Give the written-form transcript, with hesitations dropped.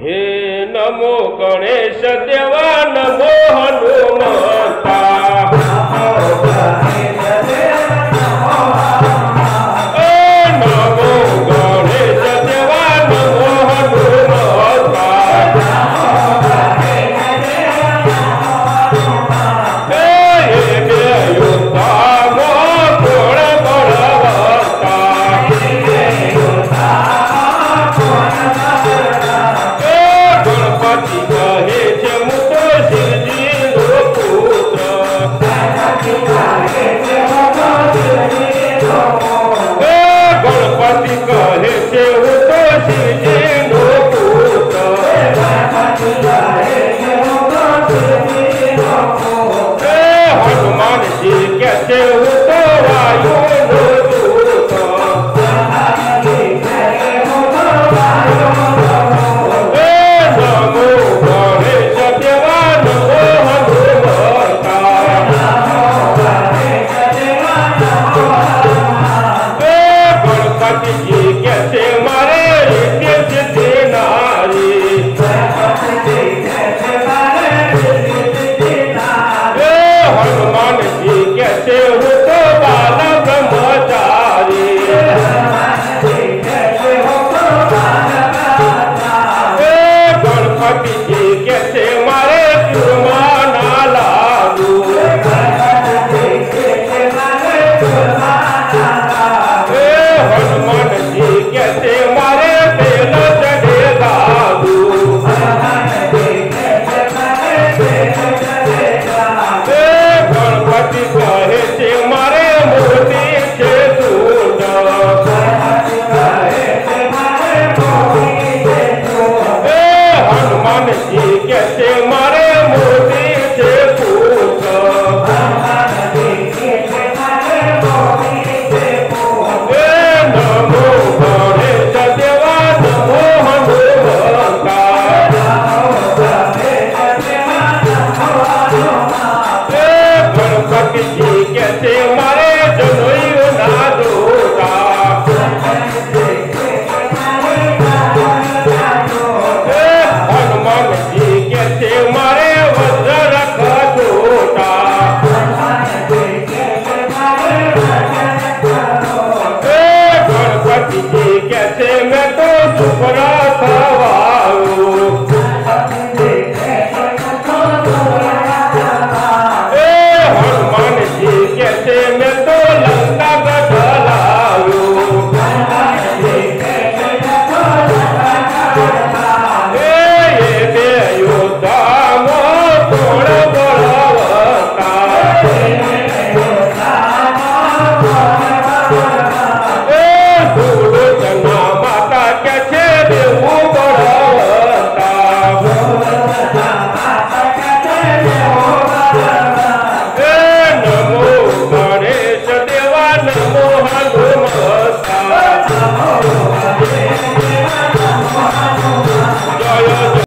हे नमो गणेश देवा नमो हनुमंता नमो गणेश देवा नमो हनुमंता हे देवता कोण बळवंता गणपति कहे छे मु तो शिवजी नो पुत्र गणपति कहे छे मु तो शिवजी नो पुत्र हनुमान जी कहते हूँ तो वायु नो दूत नमो गणेश देवा नमो हनुमंता गणपति जी कैसे मारे सिद्धि नारी हनुमान जी कैसे हो तो बाल ब्रह्मचारी गणपति जी कैसे मारे जुर्माना लागू हनुमान जी कैसे मारे तेल चढ़े दादू गणपति कहे से मारे मोती छे सूंड हनुमान जी कैसे